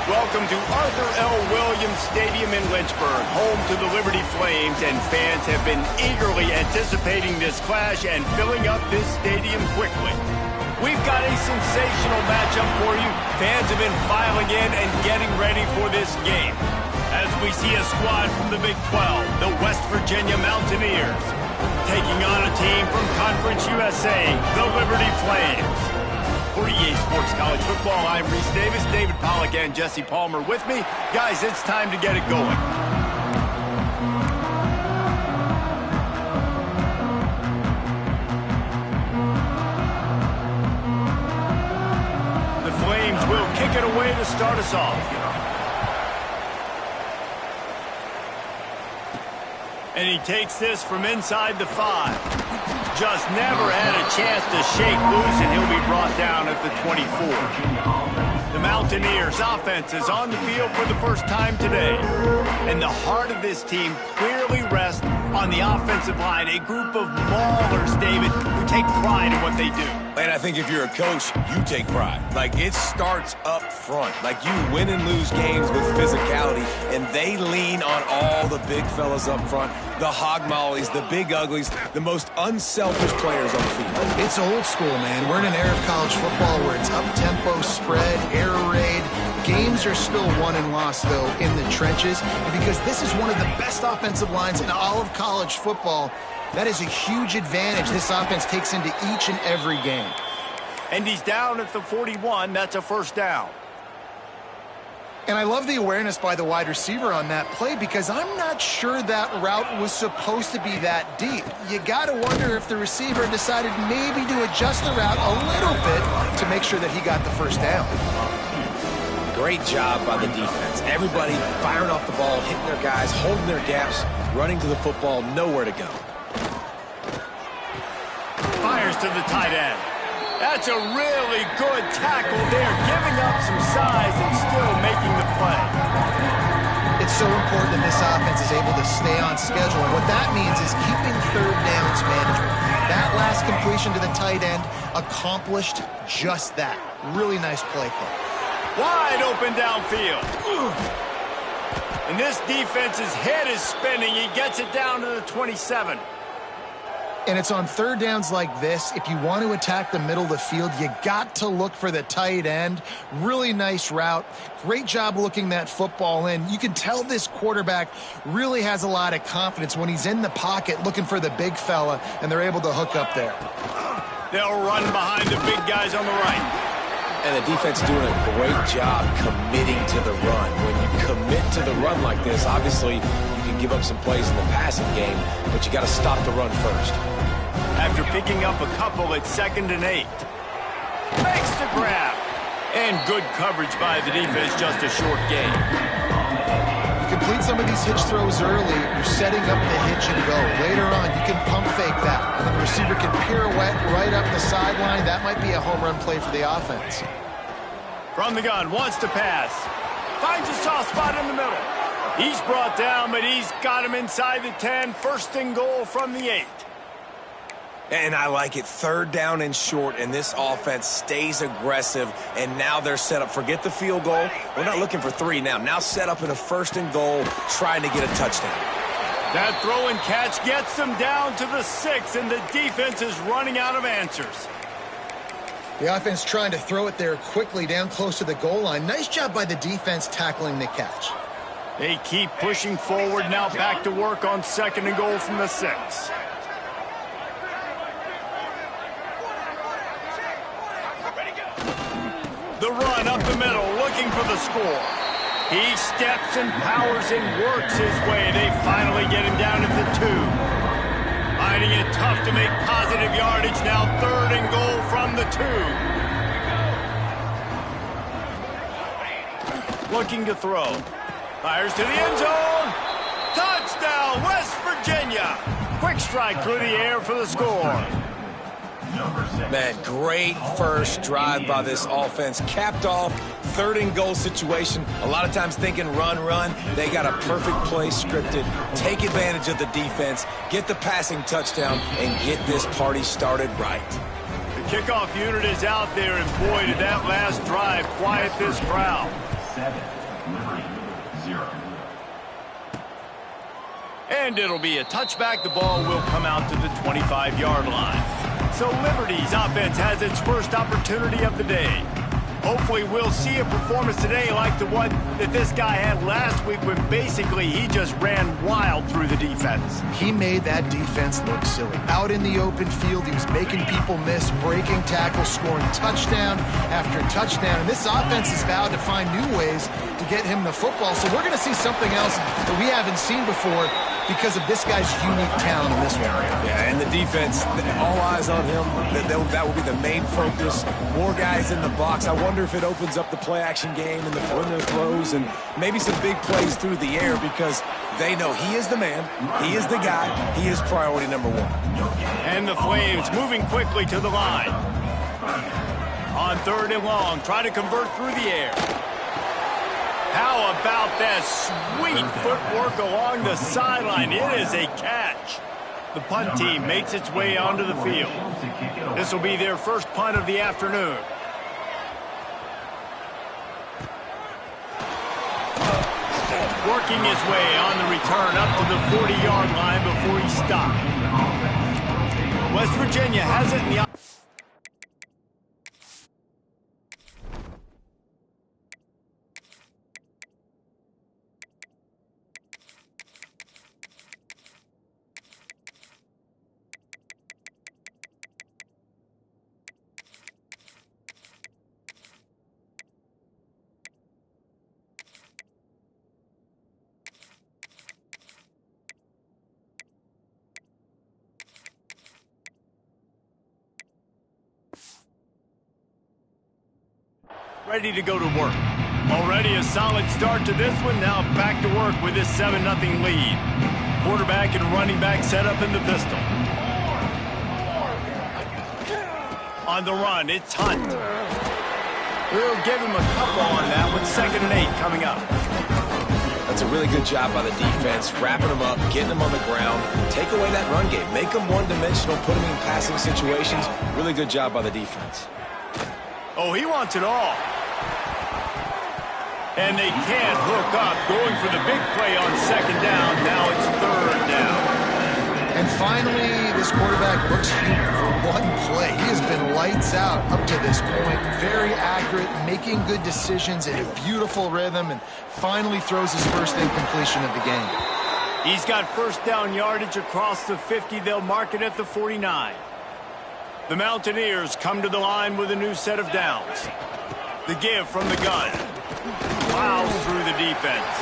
Welcome to Arthur L. Williams Stadium in Lynchburg, home to the Liberty Flames, and fans have been eagerly anticipating this clash and filling up this stadium quickly. We've got a sensational matchup for you. Fans have been filing in and getting ready for this game. As we see a squad from the Big 12, the West Virginia Mountaineers, taking on a team from Conference USA, the Liberty Flames. For EA Sports College Football, I'm Reese Davis, David Pollack, and Jesse Palmer with me. Guys, it's time to get it going. The Flames will kick it away to start us off. And he takes this from inside the 5. Just never had a chance to shake loose, and he'll be brought down at the 24. The Mountaineers' offense is on the field for the first time today. And the heart of this team clearly rests on the offensive line, a group of maulers, David, who take pride in what they do. And I think if you're a coach, you take pride. Like, it starts up front. Like, you win and lose games with physicality, and they lean on all the big fellas up front, the hog mollies, the big uglies, the most unselfish players on the field. It's old school, man. We're in an era of college football where it's up-tempo, spread, air raid. Games are still won and lost, though, in the trenches. And because this is one of the best offensive lines in all of college football, that is a huge advantage this offense takes into each and every game. And he's down at the 41. That's a first down. And I love the awareness by the wide receiver on that play because I'm not sure that route was supposed to be that deep. You got to wonder if the receiver decided maybe to adjust the route a little bit to make sure that he got the first down. Great job by the defense. Everybody firing off the ball, hitting their guys, holding their gaps, running to the football, nowhere to go. Fires to the tight end. That's a really good tackle there, giving up some size and still making the play. It's so important that this offense is able to stay on schedule. And what that means is keeping third downs management. That last completion to the tight end accomplished just that. Really nice play call. Wide open downfield. And this defense's head is spinning. He gets it down to the 27. And it's on third downs like this. If you want to attack the middle of the field, you got to look for the tight end. Really nice route. Great job looking that football in. You can tell this quarterback really has a lot of confidence when he's in the pocket looking for the big fella, and they're able to hook up there. They'll run behind the big guys on the right. And the defense doing a great job committing to the run. When you commit to the run like this, obviously you can give up some plays in the passing game, but you got to stop the run first. After picking up a couple at 2nd and 8. Makes the grab. And good coverage by the defense, just a short gain. Complete some of these hitch throws early, you're setting up the hitch and go. Later on, you can pump fake that, and then the receiver can pirouette right up the sideline. That might be a home run play for the offense. From the gun, wants to pass. Finds a soft spot in the middle. He's brought down, but he's got him inside the 10. First and goal from the 8. And I like it. Third down and short, and this offense stays aggressive, and now they're set up. Forget the field goal. We're not looking for 3 now. Now set up in a first and goal, trying to get a touchdown. That throw and catch gets them down to the 6, and the defense is running out of answers. The offense trying to throw it there quickly down close to the goal line. Nice job by the defense tackling the catch. They keep pushing forward, now back to work on 2nd and goal from the 6. The run up the middle, looking for the score. He steps and powers and works his way. They finally get him down at the 2. Finding it tough to make positive yardage. Now 3rd and goal from the 2. Looking to throw. Fires to the end zone. Touchdown, West Virginia. Quick strike through the air for the score. Man, great first drive by this offense. Capped off, 3rd and goal situation. A lot of times thinking run, run. They got a perfect play scripted. Take advantage of the defense, get the passing touchdown, and get this party started right. The kickoff unit is out there, and boy, did that last drive quiet this crowd. Liberty, 0. And it'll be a touchback. The ball will come out to the 25-yard line. So Liberty's offense has its first opportunity of the day. Hopefully we'll see a performance today like the one that this guy had last week when basically he just ran wild through the defense. He made that defense look silly. Out in the open field, he was making people miss, breaking tackles, scoring touchdown after touchdown. And this offense has vowed to find new ways to get him the football. So we're going to see something else that we haven't seen before because of this guy's unique talent in this one. Yeah, and the defense, all eyes on him. That will be the main focus. More guys in the box. I wonder if it opens up the play-action game and the perimeter throws and maybe some big plays through the air because they know he is the man, he is the guy, he is priority number one. And the Flames moving quickly to the line. On 3rd and long, try to convert through the air. How about that sweet footwork along the sideline? It is a catch. The punt team makes its way onto the field. This will be their first punt of the afternoon. Working his way on the return up to the 40-yard line before he stopped. West Virginia has it in the ready to go to work. Already a solid start to this one. Now back to work with this 7-0 lead. Quarterback and running back set up in the pistol. On the run, it's Hunt. We'll give him a couple on that with 2nd and 8 coming up. That's a really good job by the defense, wrapping them up, getting them on the ground, take away that run game, make them one-dimensional, put them in passing situations. Really good job by the defense. Oh, he wants it all. And they can't hook up, going for the big play on 2nd down. Now it's 3rd down. And finally, this quarterback looks human for one play. He has been lights out up to this point. Very accurate, making good decisions in a beautiful rhythm, and finally throws his first incompletion of the game. He's got 1st down yardage across the 50. They'll mark it at the 49. The Mountaineers come to the line with a new set of downs. The give from the gun. Plows through the defense.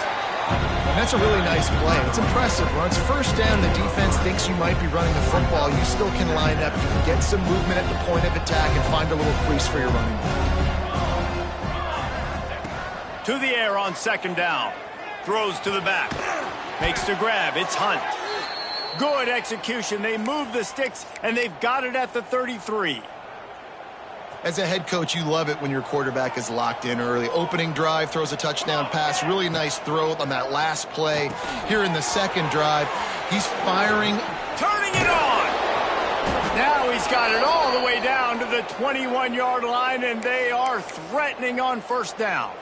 And that's a really nice play. It's impressive. When it's 1st down, the defense thinks you might be running the football. You still can line up. You can get some movement at the point of attack and find a little crease for your running back. To the air on 2nd down. Throws to the back. Makes the grab. It's Hunt. Good execution. They move the sticks, and they've got it at the 33. As a head coach, you love it when your quarterback is locked in early. Opening drive, throws a touchdown pass. Really nice throw on that last play. Here in the 2nd drive, he's firing. Turning it on. Now he's got it all the way down to the 21-yard line, and they are threatening on 1st down.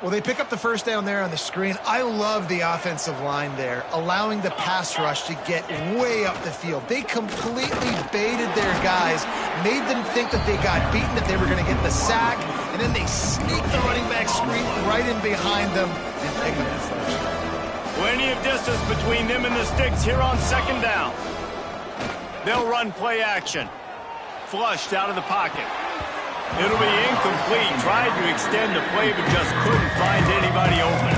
Well, they pick up the 1st down there on the screen. I love the offensive line there, allowing the pass rush to get way up the field. They completely baited their guys, made them think that they got beaten, that they were going to get the sack, and then they sneak the running back screen right in behind them and pick up the 1st. Plenty of distance between them and the sticks here on 2nd down. They'll run play action. Flushed out of the pocket. It'll be incomplete. Tried to extend the play, but just couldn't find anybody open.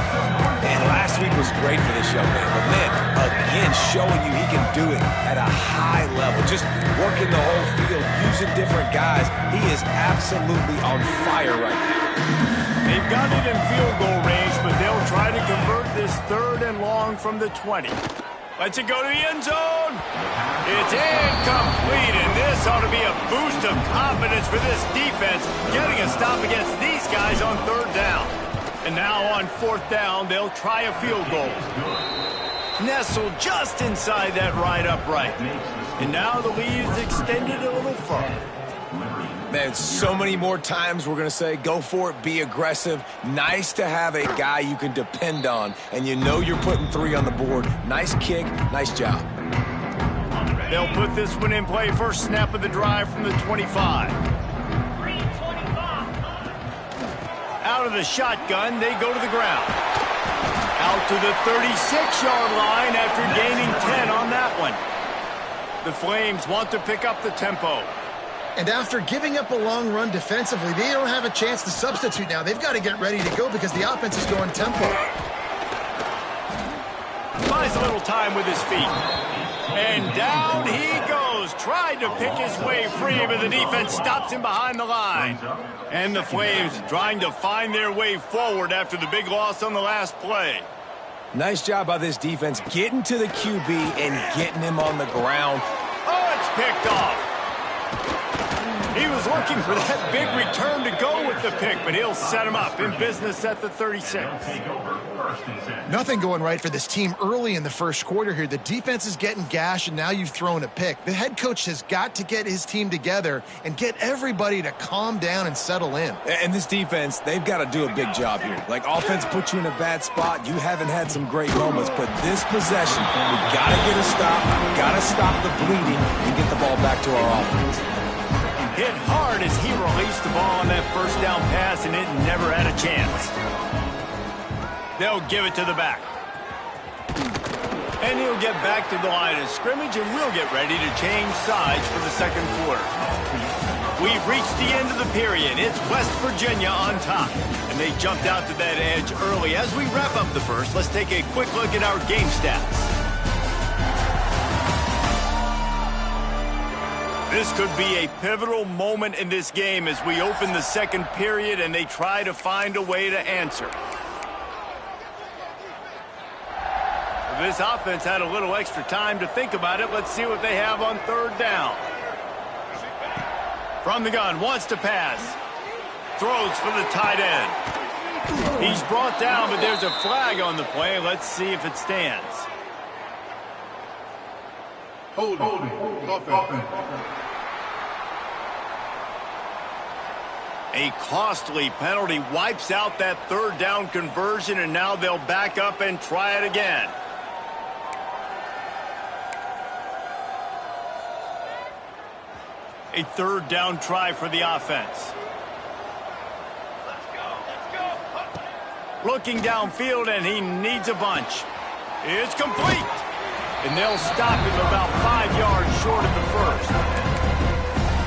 And last week was great for this young man. But man, again, showing you he can do it at a high level. Just working the whole field, using different guys. He is absolutely on fire right now. They've got it in field goal range, but they'll try to convert this 3rd and long from the 20. Lets it go to the end zone. It's incomplete, and this ought to be a boost of confidence for this defense, getting a stop against these guys on 3rd down. And now on 4th down, they'll try a field goal. Nestled just inside that right upright. And now the lead is extended a little further. Man, so many more times we're going to say, go for it, be aggressive. Nice to have a guy you can depend on, and you know you're putting 3 on the board. Nice kick, nice job. They'll put this one in play. First snap of the drive from the 25. Out of the shotgun, they go to the ground. Out to the 36-yard line after gaining 10 on that one. The Flames want to pick up the tempo. And after giving up a long run defensively, they don't have a chance to substitute now. They've got to get ready to go because the offense is going tempo. Buys a little time with his feet. And down he goes. Tried to pick his way free, but the defense stops him behind the line. And the Flames trying to find their way forward after the big loss on the last play. Nice job by this defense getting to the QB and getting him on the ground. Oh, it's picked off. He was looking for that big return to go with the pick, but he'll set him up in business at the 36. Nothing going right for this team early in the first quarter here. The defense is getting gashed, and now you've thrown a pick. The head coach has got to get his team together and get everybody to calm down and settle in. And this defense, they've got to do a big job here. Like, offense puts you in a bad spot. You haven't had some great moments, but this possession, we got to get a stop, got to stop the bleeding, and get the ball back to our offense. Hit hard as he released the ball on that first down pass, and it never had a chance. They'll give it to the back. And he'll get back to the line of scrimmage, and we'll get ready to change sides for the second quarter. We've reached the end of the period. It's West Virginia on top, and they jumped out to that edge early. As we wrap up the first, let's take a quick look at our game stats. This could be a pivotal moment in this game as we open the second period and they try to find a way to answer. This offense had a little extra time to think about it. Let's see what they have on third down. From the gun, wants to pass. Throws for the tight end. He's brought down, but there's a flag on the play. Let's see if it stands. Holding. A costly penalty wipes out that third down conversion, and now they'll back up and try it again. A third down try for the offense. Looking downfield, and he needs a bunch. It's complete. And they'll stop him about 5 yards short of the first.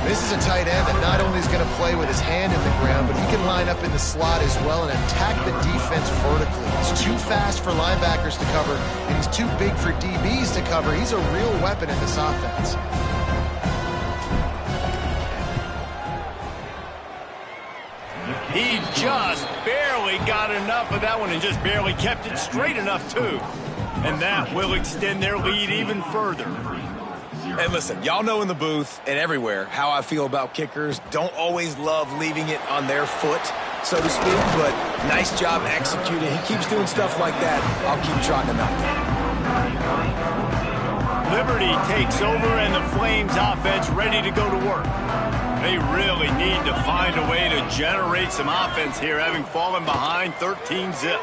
This is a tight end that not only is going to play with his hand in the ground, but he can line up in the slot as well and attack the defense vertically. He's too fast for linebackers to cover, and he's too big for DBs to cover. He's a real weapon in this offense. He just barely got enough of that one and just barely kept it straight enough, too. And that will extend their lead even further. And listen, y'all know in the booth and everywhere how I feel about kickers. Don't always love leaving it on their foot, so to speak, but nice job executing. He keeps doing stuff like that. I'll keep trotting him out there. Liberty takes over, and the Flames offense ready to go to work. They really need to find a way to generate some offense here, having fallen behind 13-zip.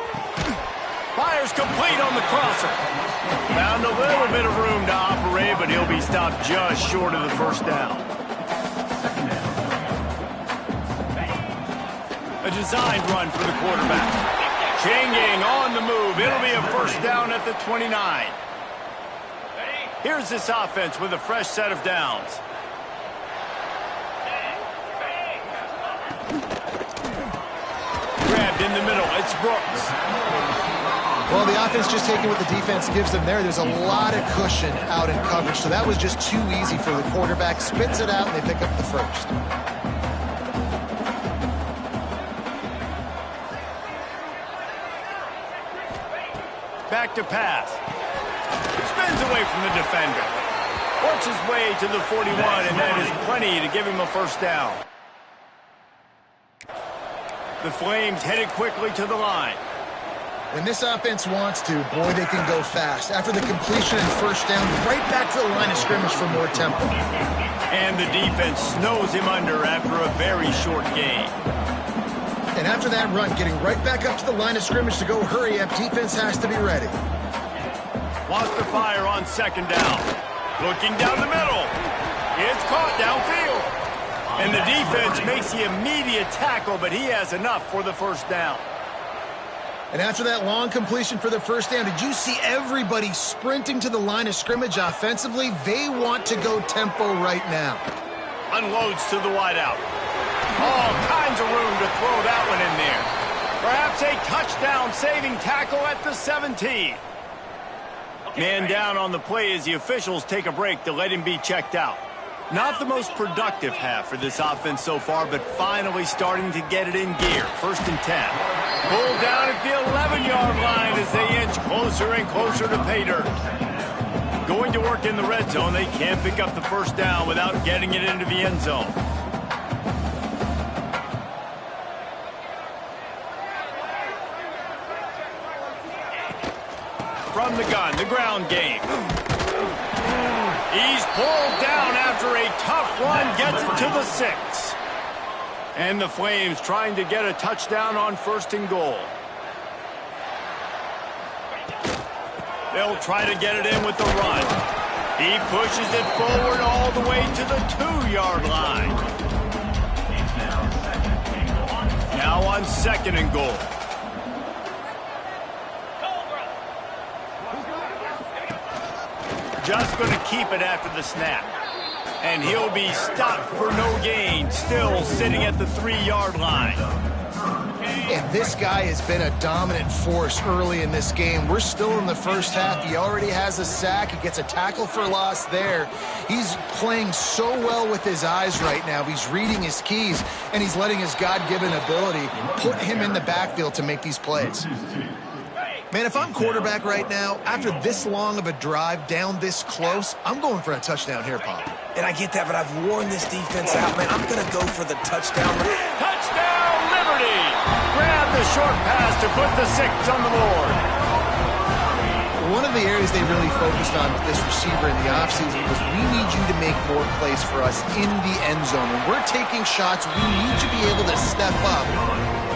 Fires complete on the crosser. Found a little bit of room to operate, but he'll be stopped just short of the first down. A designed run for the quarterback. Chain gang on the move. It'll be a first down at the 29. Here's this offense with a fresh set of downs. Grabbed in the middle. It's Brooks. Well, the offense just taking what the defense gives them there. There's a lot of cushion out in coverage, so that was just too easy for the quarterback. Spits it out, and they pick up the first. Back to pass. Spins away from the defender. Works his way to the 41, and that is plenty to give him a first down. The Flames headed quickly to the line. When this offense wants to, boy, they can go fast. After the completion and first down, right back to the line of scrimmage for more tempo. And the defense snows him under after a very short gain. And after that run, getting right back up to the line of scrimmage to go hurry up, defense has to be ready. Wants to fire on second down. Looking down the middle. It's caught downfield. And the defense makes the immediate tackle, but he has enough for the first down. And after that long completion for the first down, did you see everybody sprinting to the line of scrimmage offensively? They want to go tempo right now. Unloads to the wideout. All kinds of room to throw that one in there. Perhaps a touchdown-saving tackle at the 17. Man down on the play as the officials take a break to let him be checked out. Not the most productive half for this offense so far, but finally starting to get it in gear. 1st and 10. Pulled down at the 11-yard line as they inch closer and closer to pay dirt. Going to work in the red zone, they can't pick up the first down without getting it into the end zone. From the gun, the ground game. He's pulled down after a tough run, gets it to the 6. And the Flames trying to get a touchdown on 1st and goal. They'll try to get it in with the run. He pushes it forward all the way to the 2-yard line. Now on 2nd and goal. Just going to keep it after the snap. And he'll be stopped for no gain, still sitting at the 3-yard line. And this guy has been a dominant force early in this game. We're still in the first half. He already has a sack. He gets a tackle for loss there. He's playing so well with his eyes right now. He's reading his keys, and he's letting his God-given ability put him in the backfield to make these plays. Man, if I'm quarterback right now, after this long of a drive down this close, I'm going for a touchdown here, Pop. And I get that, but I've worn this defense out, man. I'm going to go for the touchdown. Touchdown, Liberty! Grab the short pass to put the 6 on the board. One of the areas they really focused on with this receiver in the offseason was we need you to make more plays for us in the end zone. When we're taking shots, we need you to be able to step up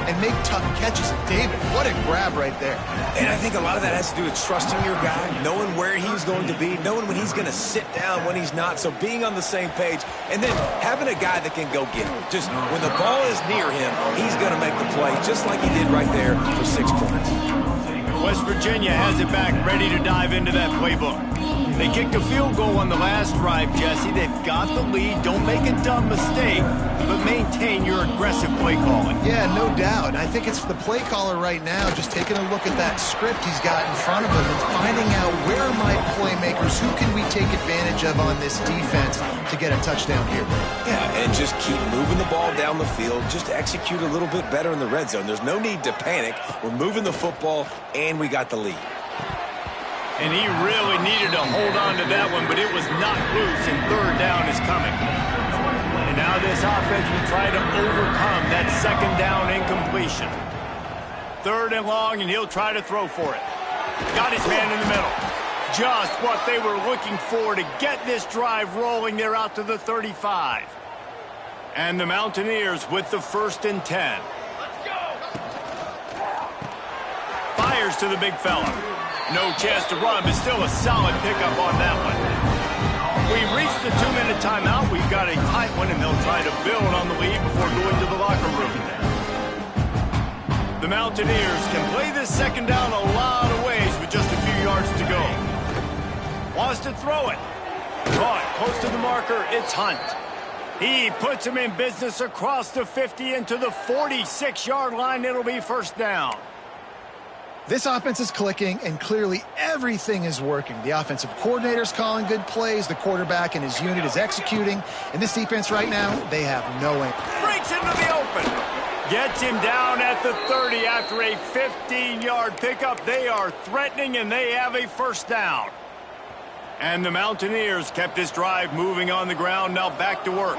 and make tough catches. David, what a grab right there. And I think a lot of that has to do with trusting your guy, knowing where he's going to be, knowing when he's going to sit down, when he's not. So being on the same page, and then having a guy that can go get it. Just when the ball is near him, he's going to make the play, just like he did right there for 6 points. West Virginia has it back, ready to dive into that playbook. They kicked a field goal on the last drive, Jesse. They've got the lead. Don't make a dumb mistake, but maintain your aggressive play calling. Yeah, no doubt. I think it's the play caller right now just taking a look at that script he's got in front of him and finding out where are my playmakers, who can we take advantage of on this defense to get a touchdown here. Yeah, and just keep moving the ball down the field. Just execute a little bit better in the red zone. There's no need to panic. We're moving the football, and we got the lead. And he really needed to hold on to that one, but it was knocked loose, and 3rd down is coming. And now this offense will try to overcome that 2nd down incompletion. 3rd and long, and he'll try to throw for it. Got his man in the middle. Just what they were looking for to get this drive rolling. They're out to the 35. And the Mountaineers with the 1st and 10. Fires to the big fella. No chance to run, but still a solid pickup on that one. We've reached the 2-minute timeout. We've got a tight one, and they'll try to build on the lead before going to the locker room. The Mountaineers can play this 2nd down a lot of ways with just a few yards to go. Wants to throw it. Caught close to the marker. It's Hunt. He puts him in business across the 50 into the 46-yard line. It'll be 1st down. This offense is clicking, and clearly everything is working. The offensive coordinator's calling good plays. The quarterback and his unit is executing. And this defense right now, they have no aim. Breaks into the open. Gets him down at the 30 after a 15-yard pickup. They are threatening, and they have a 1st down. And the Mountaineers kept this drive moving on the ground. Now back to work.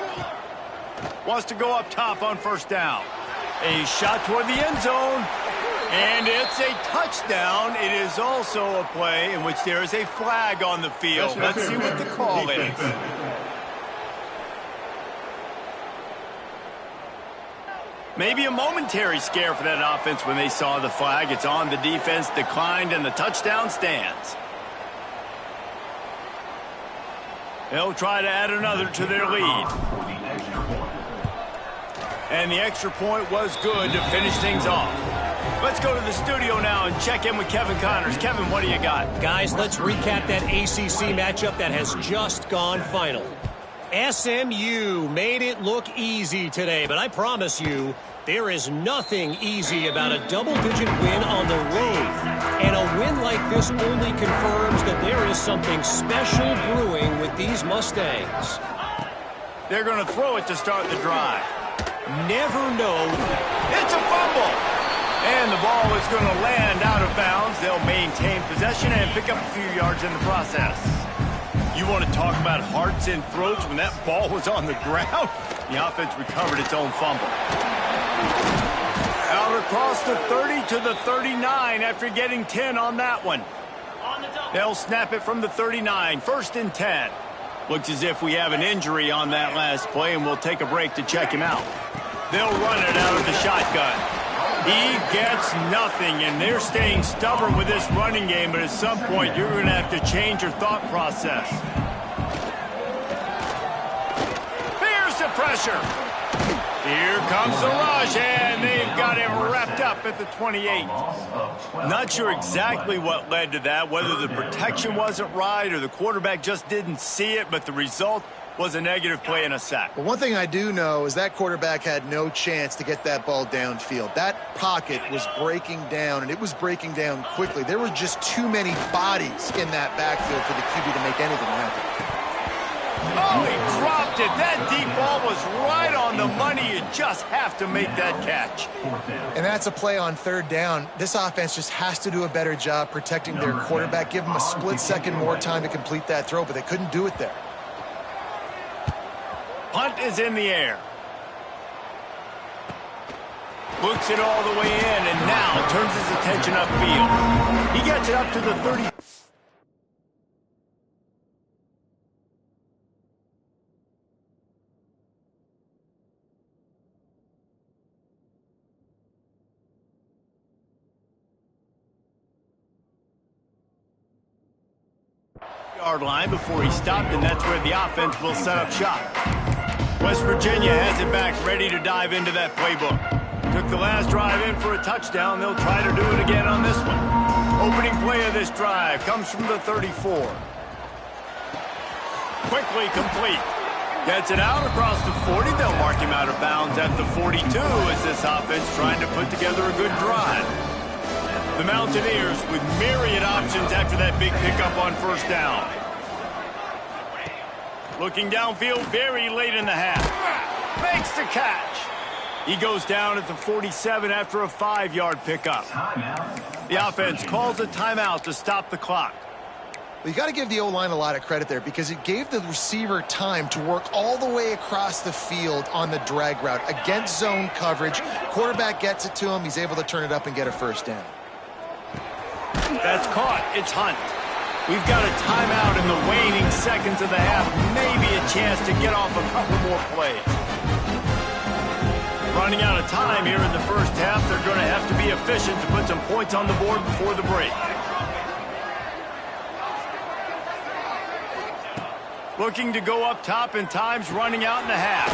Wants to go up top on 1st down. A shot toward the end zone. And it's a touchdown. It is also a play in which there is a flag on the field. Let's see what the call is. Maybe a momentary scare for that offense when they saw the flag. It's on, the defense declined, and the touchdown stands. They'll try to add another to their lead. And the extra point was good to finish things off. Let's go to the studio now and check in with Kevin Connors. Kevin, what do you got? Guys, let's recap that ACC matchup that has just gone final. SMU made it look easy today, but I promise you, there is nothing easy about a double-digit win on the road. And a win like this only confirms that there is something special brewing with these Mustangs. They're going to throw it to start the drive. Never know. It's a fumble. And the ball is going to land out of bounds. They'll maintain possession and pick up a few yards in the process. You want to talk about hearts and throats when that ball was on the ground? The offense recovered its own fumble. Out across the 30 to the 39 after getting 10 on that one. They'll snap it from the 39, 1st and 10. Looks as if we have an injury on that last play, and we'll take a break to check him out. They'll run it out of the shotgun. He gets nothing, and they're staying stubborn with this running game, but at some point you're going to have to change your thought process. Here's the pressure. Here comes the rush, and they've got him wrapped up at the 28. Not sure exactly what led to that, whether the protection wasn't right or the quarterback just didn't see it, but the result was a negative play and a sack. Well, one thing I do know is that quarterback had no chance to get that ball downfield. That pocket was breaking down, and it was breaking down quickly. There were just too many bodies in that backfield for the QB to make anything happen. Oh, he dropped it. That deep ball was right on the money. You just have to make that catch. And that's a play on 3rd down. This offense just has to do a better job protecting their quarterback. Give them a split second more time to complete that throw, but they couldn't do it there. Punt is in the air. Looks it all the way in, and now turns his attention upfield. He gets it up to the 30. Yard line before he stopped, and that's where the offense will set up shop. West Virginia has it back, ready to dive into that playbook. Took the last drive in for a touchdown. They'll try to do it again on this one. Opening play of this drive comes from the 34. Quickly complete. Gets it out across the 40. They'll mark him out of bounds at the 42 as this offense trying to put together a good drive. The Mountaineers with myriad options after that big pickup on 1st down. Looking downfield very late in the half. Makes the catch. He goes down at the 47 after a 5-yard pickup. The offense calls a timeout to stop the clock. Well, you got to give the O-line a lot of credit there because it gave the receiver time to work all the way across the field on the drag route against zone coverage. Quarterback gets it to him. He's able to turn it up and get a 1st down. That's caught. It's Hunt. We've got a timeout in the waning seconds of the half. Maybe a chance to get off a couple more plays. Running out of time here in the 1st half. They're going to have to be efficient to put some points on the board before the break. Looking to go up top, and time's running out in the half.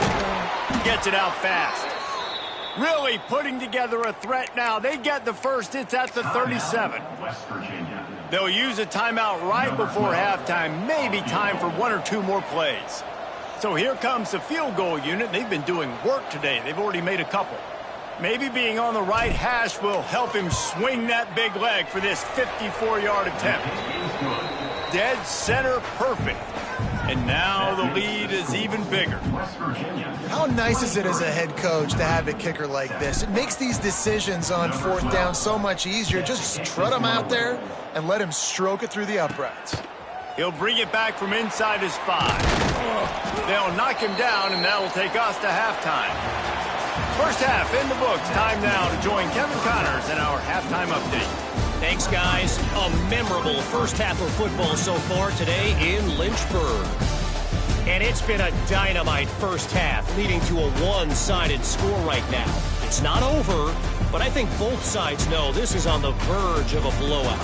Gets it out fast. Really putting together a threat now. They get the first. It's at the 37. They'll use a timeout right before halftime. Maybe time for 1 or 2 more plays. So here comes the field goal unit. They've been doing work today. They've already made a couple. Maybe being on the right hash will help him swing that big leg for this 54-yard attempt. Dead center perfect. And now the lead is even bigger. How nice is it as a head coach to have a kicker like this? It makes these decisions on 4th down so much easier. Just trot him out there and let him stroke it through the uprights. He'll bring it back from inside his 5. They'll knock him down, and that'll take us to halftime. 1st half in the books. Time now to join Kevin Connors in our halftime update. Thanks, guys. A memorable 1st half of football so far today in Lynchburg. And it's been a dynamite 1st half, leading to a one-sided score right now. It's not over, but I think both sides know this is on the verge of a blowout.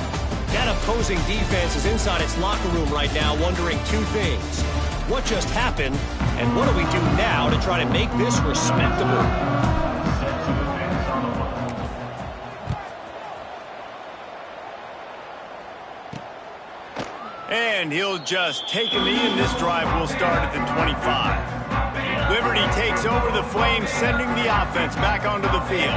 That opposing defense is inside its locker room right now wondering two things. What just happened, and what do we do now to try to make this respectable? And he'll just take a knee, and this drive will start at the 25. Liberty takes over the Flames, sending the offense back onto the field.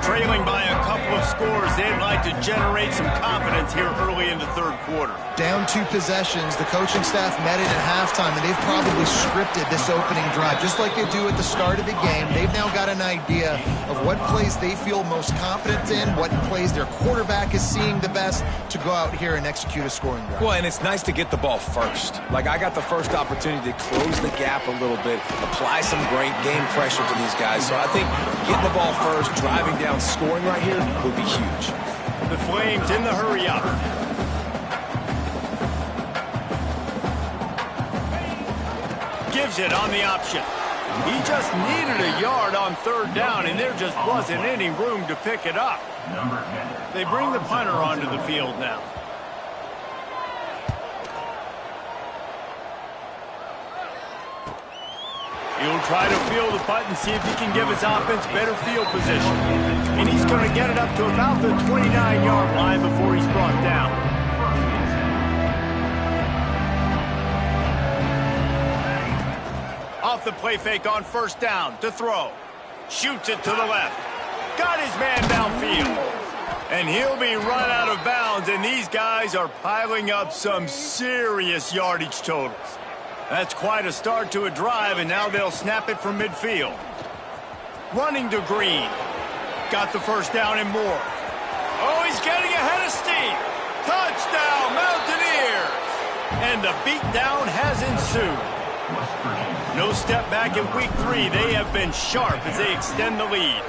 Trailing by a couple of scores, they'd like to generate some confidence here early in the third quarter. Down 2 possessions, the coaching staff met it at halftime, and they've probably scripted this opening drive. Just like they do at the start of the game, they've now got an idea of what plays they feel most confident in, what plays their quarterback is seeing the best to go out here and execute a scoring drive. Well, and it's nice to get the ball first. Like, I got the first opportunity to close the gap a little bit, apply some great game pressure to these guys. So I think getting the ball first, driving down, scoring right here would be huge. The Flames in the hurry-up. Gives it on the option. He just needed a yard on third down, and there just wasn't any room to pick it up. They bring the punter onto the field now. He'll try to field the punt and see if he can give his offense better field position. And he's going to get it up to about the 29-yard line before he's brought down. Off the play fake on first down to throw. Shoots it to the left. Got his man downfield. And he'll be run out of bounds, and these guys are piling up some serious yardage totals. That's quite a start to a drive, and now they'll snap it from midfield. Running to Green. Got the first down and more. Oh, he's getting ahead of steam. Touchdown, Mountaineers! And the beatdown has ensued. No step back in week 3. They have been sharp as they extend the lead.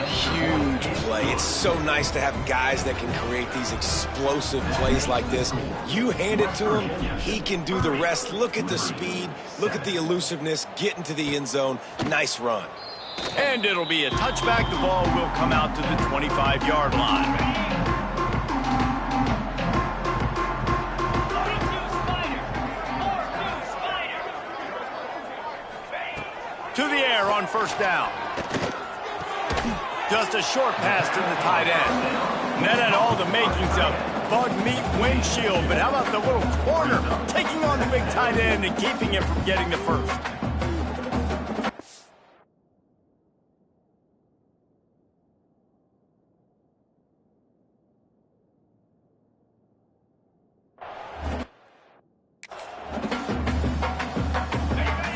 Huge play. It's so nice to have guys that can create these explosive plays like this. You hand it to him, he can do the rest. Look at the speed, look at the elusiveness, get into the end zone. Nice run. And it'll be a touchback. The ball will come out to the 25-yard line. To the air on first down. Just a short pass to the tight end. That had all the makings of bug meat windshield, but how about the little corner taking on the big tight end and keeping him from getting the first?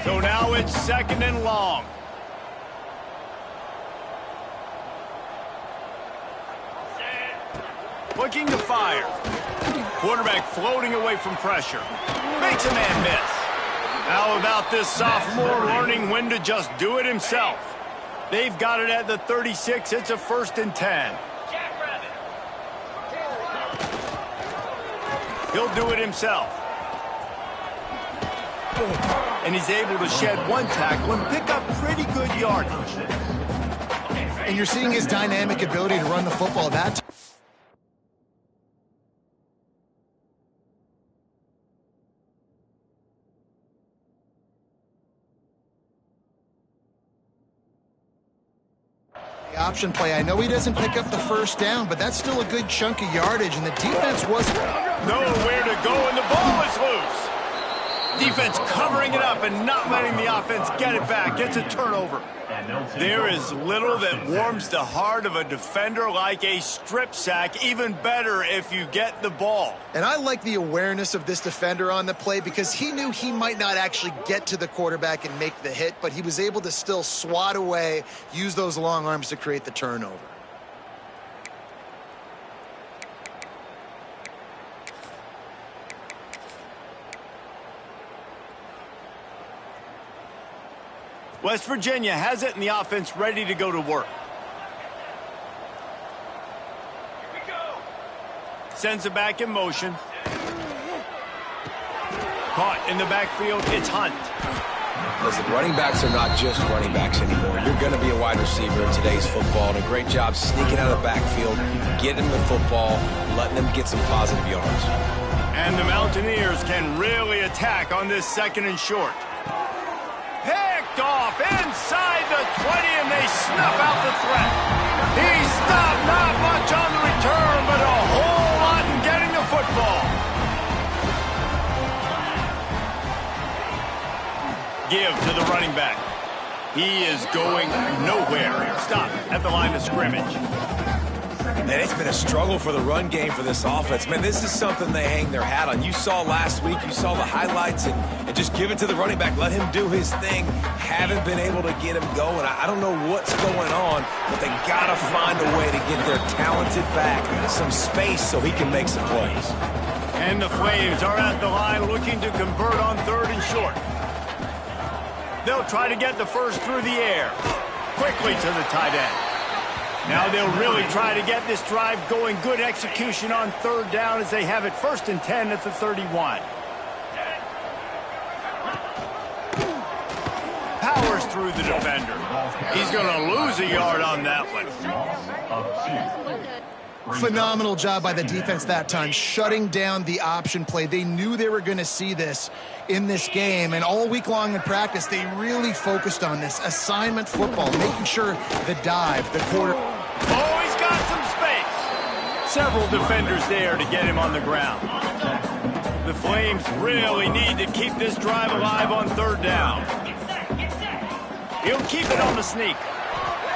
So now it's second and long. Looking to fire. Quarterback floating away from pressure. Makes a man miss. How about this sophomore learning when to just do it himself? They've got it at the 36. It's a 1st and 10. He'll do it himself. And he's able to shed one tackle and pick up pretty good yardage. And you're seeing his dynamic ability to run the football. That option play. I know he doesn't pick up the first down, but that's still a good chunk of yardage, and the defense wasn't nowhere to go, and the ball is loose. Defense covering it up and not letting the offense get it back. Gets a turnover. There is little that warms the heart of a defender like a strip sack. Even better if you get the ball. And I like the awareness of this defender on the play because he knew he might not actually get to the quarterback and make the hit, but he was able to still swat away, use those long arms to create the turnover. West Virginia has it, and the offense ready to go to work. Here we go. Sends it back in motion. Caught in the backfield. It's Hunt. Listen, running backs are not just running backs anymore. You're going to be a wide receiver in today's football, and a great job sneaking out of the backfield, getting the football, letting them get some positive yards. And the Mountaineers can really attack on this 2nd and short. Picked off inside the 20, and they snuff out the threat. He stopped, not much on the return, but a whole lot in getting the football. Give to the running back. He is going nowhere. Stop at the line of scrimmage. Man, it's been a struggle for the run game for this offense. Man, this is something they hang their hat on. You saw last week, you saw the highlights, and just give it to the running back. Let him do his thing. Haven't been able to get him going. I don't know what's going on, but they got to find a way to get their talented back some space so he can make some plays. And the Flames are at the line looking to convert on 3rd and short. They'll try to get the first through the air. Quickly to the tight end. Now they'll really try to get this drive going. Good execution on 3rd down as they have it 1st and 10 at the 31. Powers through the defender. He's going to lose a yard on that one. Phenomenal job by the defense that time, shutting down the option play. They knew they were going to see this in this game, and all week long in practice, they really focused on this assignment football, making sure the dive, the quarter. Oh, he's got some space. Several defenders there to get him on the ground. The Flames really need to keep this drive alive on 3rd down. He'll keep it on the sneak.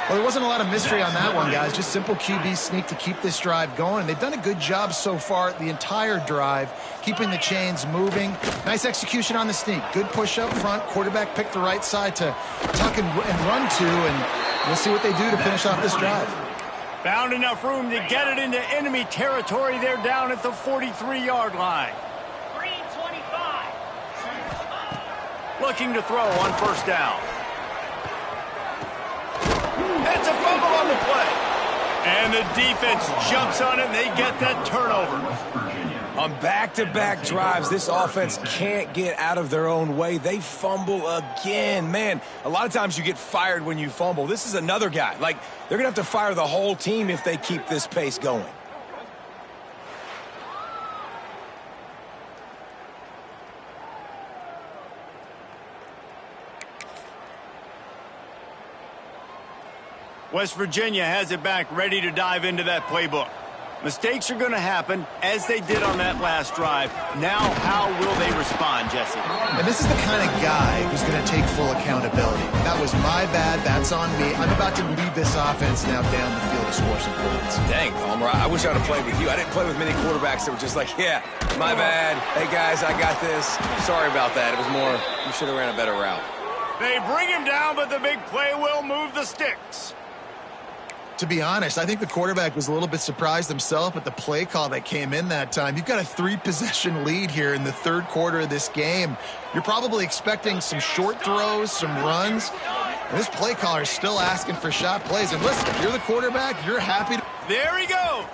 Well, there wasn't a lot of mystery on that one, guys. Just simple QB sneak to keep this drive going. And they've done a good job so far the entire drive, keeping the chains moving. Nice execution on the sneak. Good push up front. Quarterback picked the right side to tuck and run to, and we'll see what they do to finish off this drive. Found enough room to get it into enemy territory. They're down at the 43-yard line. 325. Looking to throw on 1st down. It's a fumble on the play. And the defense jumps on it, and they get that turnover. On back-to-back drives, this offense can't get out of their own way. They fumble again. Man, a lot of times you get fired when you fumble. This is another guy. Like, they're going to have to fire the whole team if they keep this pace going. West Virginia has it back, ready to dive into that playbook. Mistakes are going to happen, as they did on that last drive. Now, how will they respond, Jesse? And this is the kind of guy who's going to take full accountability. That was my bad. That's on me. I'm about to lead this offense now down the field to score some points. Dang, Palmer, I wish I would have played with you. I didn't play with many quarterbacks that were just like, yeah, my bad. Hey, guys, I got this. Sorry about that. It was more, you should have ran a better route. They bring him down, but the big play will move the sticks. To be honest, I think the quarterback was a little bit surprised himself at the play call that came in that time. You've got a 3-possession lead here in the 3rd quarter of this game. You're probably expecting some short throws, some runs. And this play caller is still asking for shot plays. And listen, if you're the quarterback, you're happy to... There he goes.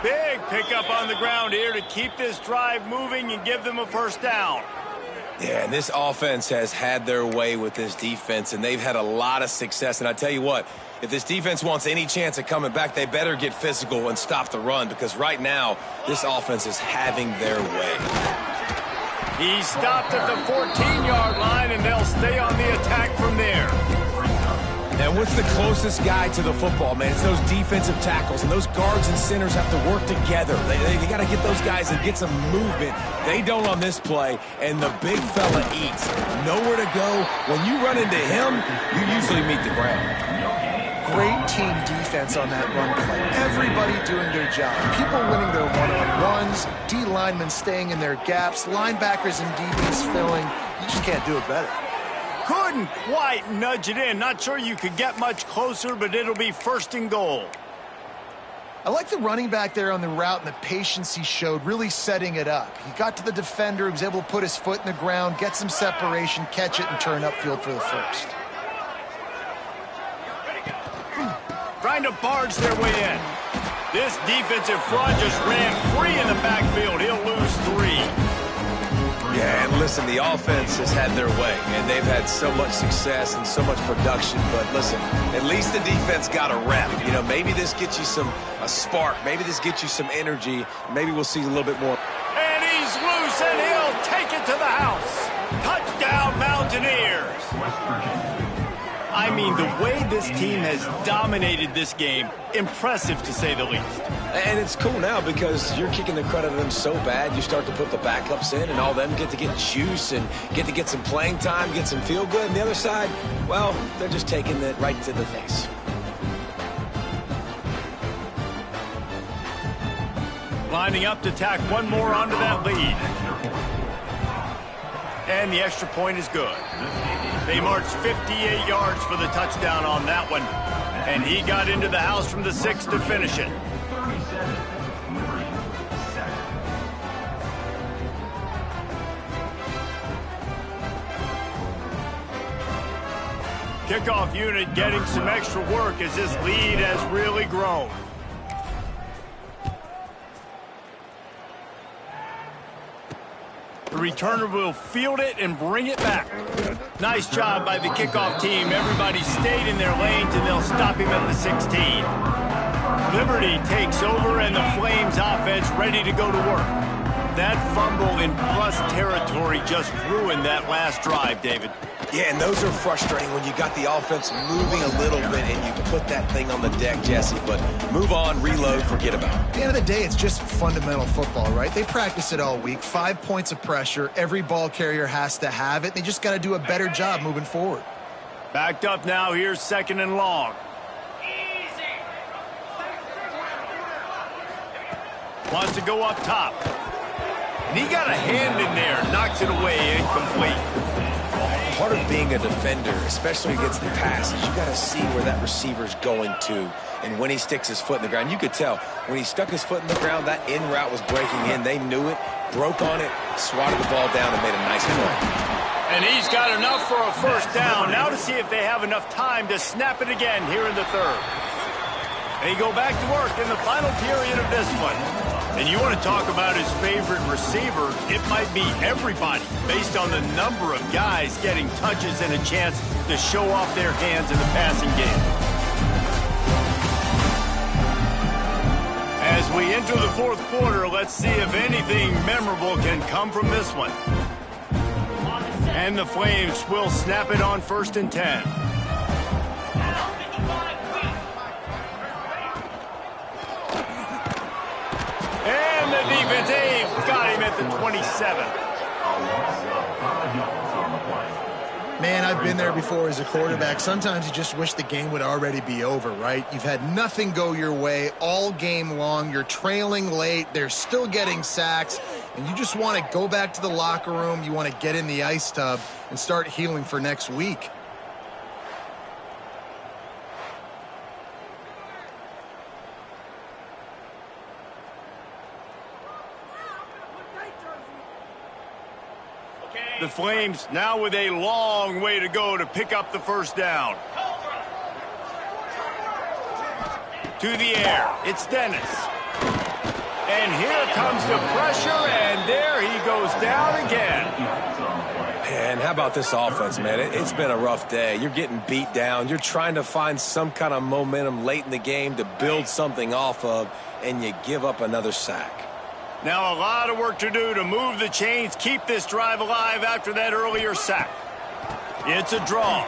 Big pickup on the ground here to keep this drive moving and give them a 1st down. Yeah, and this offense has had their way with this defense, and they've had a lot of success. And I tell you what, if this defense wants any chance of coming back, they better get physical and stop the run, because right now, this offense is having their way. He stopped at the 14-yard line, and they'll stay on the attack from there. And what's the closest guy to the football, man? It's those defensive tackles, and those guards and centers have to work together. They got to get those guys and get some movement. They don't on this play, and the big fella eats. Nowhere to go. When you run into him, you usually meet the ground. Great team defense on that run play. Everybody doing their job. People winning their one-on-ones, D linemen staying in their gaps, linebackers and DBs filling. You just can't do it better. Couldn't quite nudge it in. Not sure you could get much closer, but it'll be 1st and goal. I like the running back there on the route and the patience he showed, really setting it up. He got to the defender, he was able to put his foot in the ground, get some separation, catch it, and turn upfield for the 1st. Trying to barge their way in. This defensive front just ran free in the backfield. He'll lose 3. Yeah, and listen, the offense has had their way, and they've had so much success and so much production. But listen, at least the defense got a rep. You know, maybe this gets you a spark. Maybe this gets you some energy. Maybe we'll see a little bit more. And he's loose, and he'll take it to the house. Touchdown, Mountaineers. I mean, the way this team has dominated this game, impressive to say the least. And it's cool now because you're kicking the credit of them so bad, you start to put the backups in, and all them get to get juice and get some playing time, get some feel good. And the other side, well, they're just taking it right to the face. Lining up to tack one more onto that lead. And the extra point is good. They marched 58 yards for the touchdown on that one. And he got into the house from the 6 to finish it. Kickoff unit getting some extra work as this lead has really grown. The returner will field it and bring it back. Nice job by the kickoff team. Everybody stayed in their lanes, and they'll stop him at the 16. Liberty takes over, and the Flames offense ready to go to work. That fumble in plus territory just ruined that last drive, David. Yeah, and those are frustrating when you got the offense moving a little bit and you put that thing on the deck, Jesse. But move on, reload, forget about it. At the end of the day, it's just fundamental football, right? They practice it all week. 5 points of pressure. Every ball carrier has to have it. They just got to do a better job moving forward. Backed up now. Here's 2nd and long. Wants to go up top. And he got a hand in there. Knocks it away. Incomplete. Part of being a defender, especially against the pass, is you got to see where that receiver's going to and when he sticks his foot in the ground. You could tell when he stuck his foot in the ground, that in route was breaking in. They knew it, broke on it, swatted the ball down, and made a nice play. And he's got enough for a first down. Now to see if they have enough time to snap it again here in the 3rd. They go back to work in the final period of this one. And you want to talk about his favorite receiver, it might be everybody based on the number of guys getting touches and a chance to show off their hands in the passing game. As we enter the 4th quarter, let's see if anything memorable can come from this one. And the Flames will snap it on 1st and 10. And the defense, they've got him at the 27. Man, I've been there before as a quarterback. Sometimes you just wish the game would already be over, right? You've had nothing go your way all game long. You're trailing late. They're still getting sacks. And you just want to go back to the locker room. You want to get in the ice tub and start healing for next week. The Flames now with a long way to go to pick up the first down. To the air, it's Dennis. And here comes the pressure, and there he goes down again. And how about this offense, man? It's been a rough day. You're getting beat down. You're trying to find some kind of momentum late in the game to build something off of, and you give up another sack. Now a lot of work to do to move the chains, keep this drive alive after that earlier sack. It's a draw.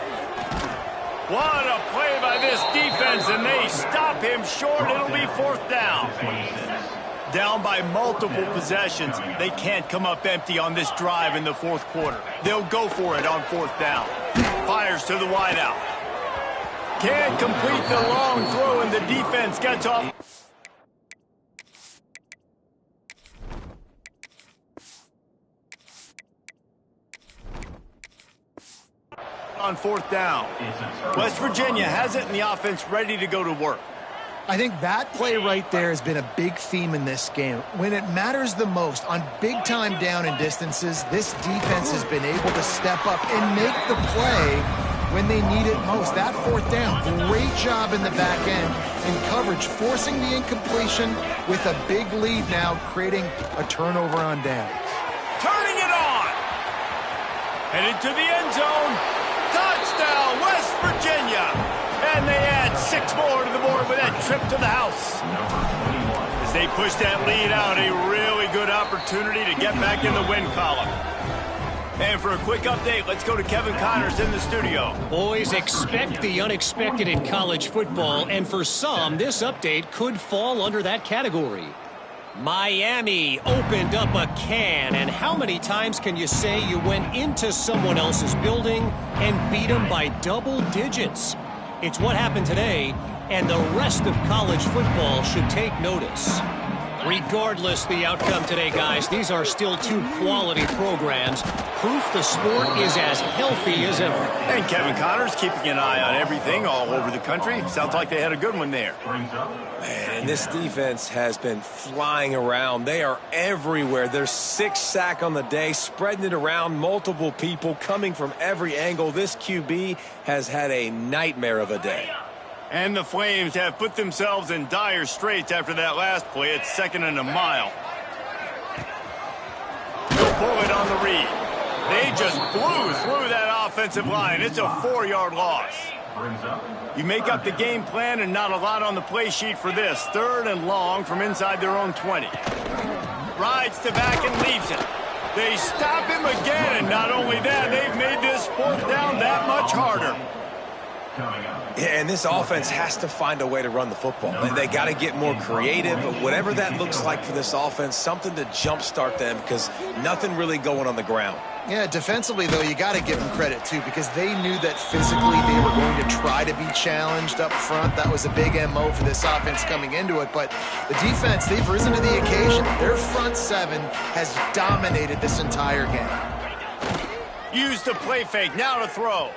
What a play by this defense, and they stop him short. It'll be 4th down. Down by multiple possessions. They can't come up empty on this drive in the 4th quarter. They'll go for it on 4th down. Fires to the wideout. Can't complete the long throw, and the defense gets off. On 4th down. West Virginia has it, and the offense ready to go to work. I think that play right there has been a big theme in this game. When it matters the most, on big-time down and distances, this defense has been able to step up and make the play when they need it most. That 4th down, great job in the back end in coverage, forcing the incompletion with a big lead now, creating a turnover on down. Turning it on! Headed to the end zone. Touchdown, West Virginia. And they add 6 more to the board with that trip to the house. As they push that lead out, a really good opportunity to get back in the win column. And for a quick update, let's go to Kevin Connors in the studio. Boys, expect the unexpected in college football, and for some, this update could fall under that category. Miami opened up a can, and how many times can you say you went into someone else's building and beat them by double digits? It's what happened today, and the rest of college football should take notice. Regardless the outcome today, guys, these are still 2 quality programs. Proof the sport is as healthy as ever. And Kevin Connors keeping an eye on everything all over the country. Sounds like they had a good one there. Man, this defense has been flying around. They are everywhere. There's 6 sacks on the day, spreading it around, multiple people coming from every angle. This QB has had a nightmare of a day. And the Flames have put themselves in dire straits after that last play. It's 2nd and a mile. He'll pull it on the read. They just blew through that offensive line. It's a 4-yard loss. You make up the game plan and not a lot on the play sheet for this. 3rd and long from inside their own 20. Rides to back and leaves it. They stop him again, and not only that, they've made this 4th down that much harder. Yeah, and this offense has to find a way to run the football. They got to get more creative, whatever that looks like for this offense, something to jumpstart them because nothing really going on the ground. Yeah, defensively, though, you got to give them credit, too, because they knew that physically they were going to try to be challenged up front. That was a big MO for this offense coming into it. But the defense, they've risen to the occasion. Their front 7 has dominated this entire game. Use the play fake. Now to throw.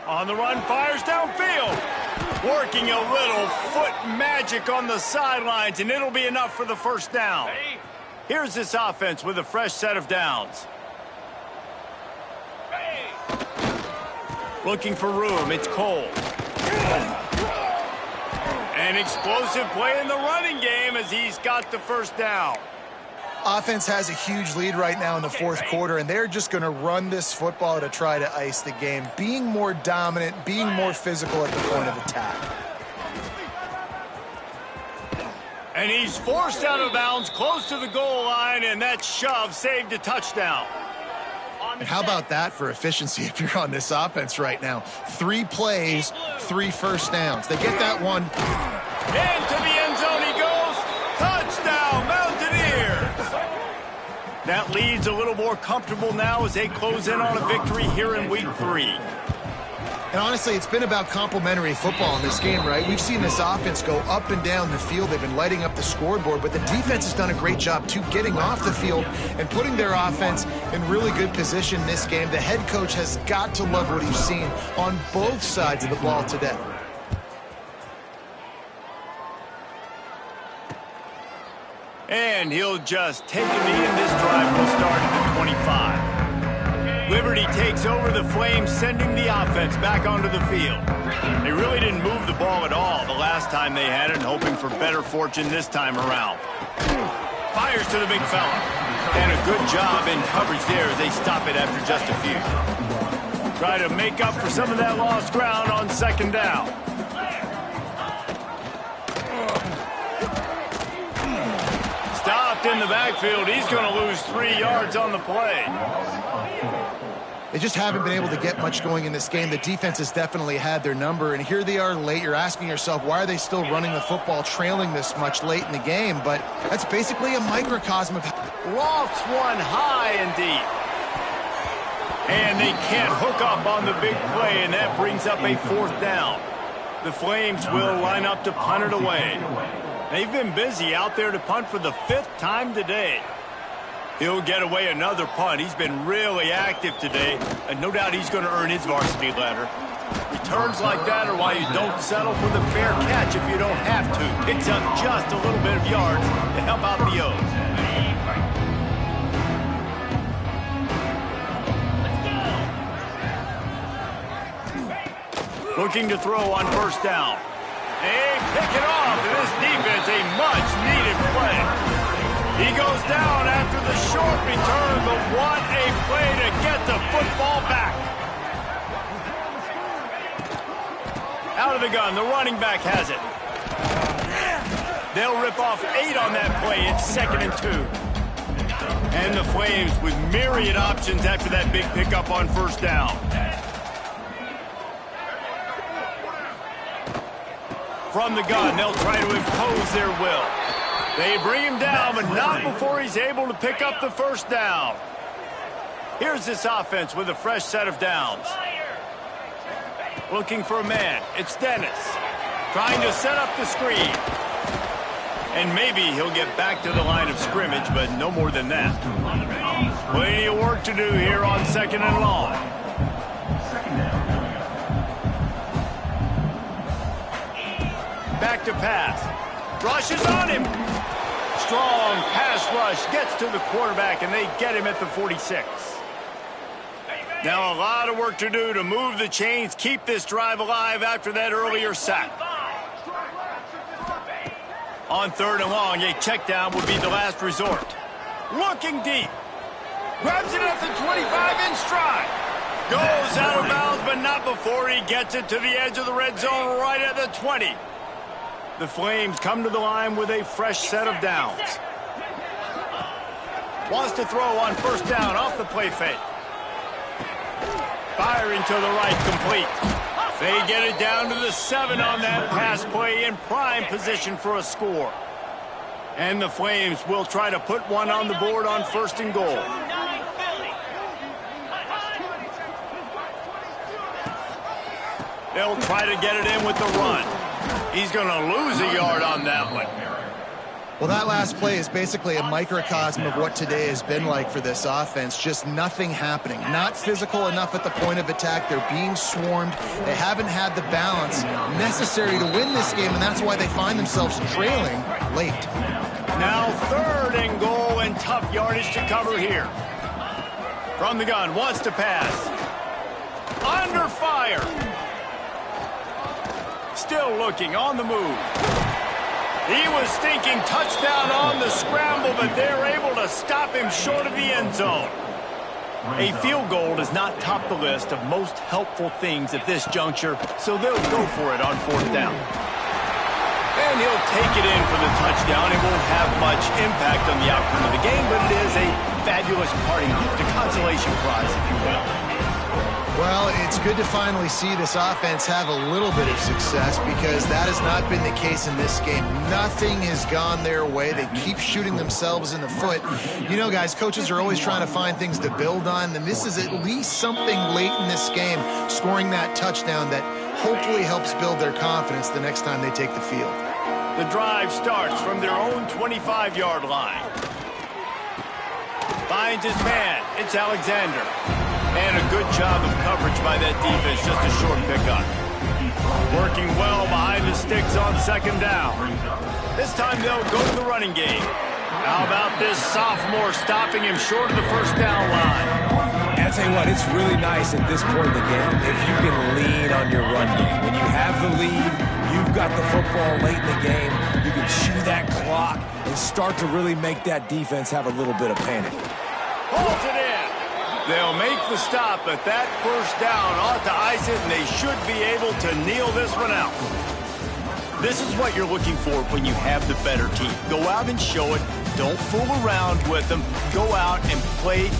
On the run, fires downfield. Working a little foot magic on the sidelines, and it'll be enough for the 1st down. Here's this offense with a fresh set of downs. Looking for room. It's Cole. An explosive play in the running game as he's got the 1st down. Offense has a huge lead right now in the 4th quarter, and they're just going to run this football to try to ice the game. Being more dominant, being more physical at the point of attack. And he's forced out of bounds close to the goal line, and that shove saved a touchdown. And how about that for efficiency if you're on this offense right now? 3 plays, 3 first downs. They get that one. Into the end zone he goes. Touchdown, Mountaineers. That lead's a little more comfortable now as they close in on a victory here in week 3. And honestly, it's been about complementary football in this game, right? We've seen this offense go up and down the field. They've been lighting up the scoreboard, but the defense has done a great job, too, getting off the field and putting their offense in really good position in this game. The head coach has got to love what he's seen on both sides of the ball today. And he'll just take a knee, and this drive will start at the 25. Liberty takes over the Flames, sending the offense back onto the field. They really didn't move the ball at all the last time they had it, hoping for better fortune this time around. Fires to the big fella. And a good job in coverage there as they stop it after just a few. Try to make up for some of that lost ground on 2nd down. Stopped in the backfield. He's going to lose 3 yards on the play. They just haven't been able to get much going in this game. The defense has definitely had their number, and here they are late. You're asking yourself, why are they still running the football, trailing this much late in the game? But that's basically a microcosm of... Lofts one high and deep. And they can't hook up on the big play, and that brings up a 4th down. The Flames will line up to punt it away. They've been busy out there to punt for the 5th time today. He'll get away another punt. He's been really active today, and no doubt he's going to earn his varsity letter. Returns like that are why you don't settle for the fair catch if you don't have to. Picks up just a little bit of yards to help out the O's. Looking to throw on 1st down. They pick it off, and this defense a much-needed play. He goes down after the short return, but what a play to get the football back. Out of the gun, the running back has it. They'll rip off 8 on that play. It's 2nd and 2. And the Flames with myriad options after that big pickup on 1st down. From the gun, they'll try to impose their will. They bring him down, but not before he's able to pick up the 1st down. Here's this offense with a fresh set of downs. Looking for a man. It's Dennis. Trying to set up the screen. And maybe he'll get back to the line of scrimmage, but no more than that. Plenty of work to do here on 2nd and long. Back to pass. Rushes on him. Strong pass rush gets to the quarterback, and they get him at the 46. Now a lot of work to do to move the chains, keep this drive alive after that earlier sack. On 3rd and long, a check down would be the last resort. Looking deep. Grabs it at the 25 in stride. Goes out of bounds, but not before he gets it to the edge of the red zone right at the 20. The Flames come to the line with a fresh set of downs. Wants to throw on 1st down off the play fake. Firing to the right, complete. They get it down to the 7 on that pass play in prime position for a score. And the Flames will try to put one on the board on 1st and goal. They'll try to get it in with the run. He's going to lose a yard on that one. Well, that last play is basically a microcosm of what today has been like for this offense. Just nothing happening. Not physical enough at the point of attack. They're being swarmed. They haven't had the balance necessary to win this game, and that's why they find themselves trailing late. Now 3rd and goal, and tough yardage to cover here. From the gun, wants to pass. Under fire. Still looking, on the move. He was thinking touchdown on the scramble, but they're able to stop him short of the end zone. A field goal does not top the list of most helpful things at this juncture, so they'll go for it on 4th down. And he'll take it in for the touchdown. It won't have much impact on the outcome of the game, but it is a fabulous parting gift, a consolation prize, if you will. Well, it's good to finally see this offense have a little bit of success, because that has not been the case in this game. Nothing has gone their way. They keep shooting themselves in the foot. You know, guys, coaches are always trying to find things to build on, and this is at least something late in this game, scoring that touchdown that hopefully helps build their confidence the next time they take the field. The drive starts from their own 25-yard line. Finds his man. It's Alexander. And a good job of coverage by that defense, just a short pickup. Working well behind the sticks on 2nd down. This time they'll go to the running game. How about this sophomore stopping him short of the 1st down line? And I'll tell you what, it's really nice at this point in the game if you can lean on your run game. When you have the lead, you've got the football late in the game, you can chew that clock and start to really make that defense have a little bit of panic. Holds it in. They'll make the stop, but that 1st down ought to ice it, and they should be able to kneel this one out. This is what you're looking for when you have the better team. Go out and show it. Don't fool around with them. Go out and play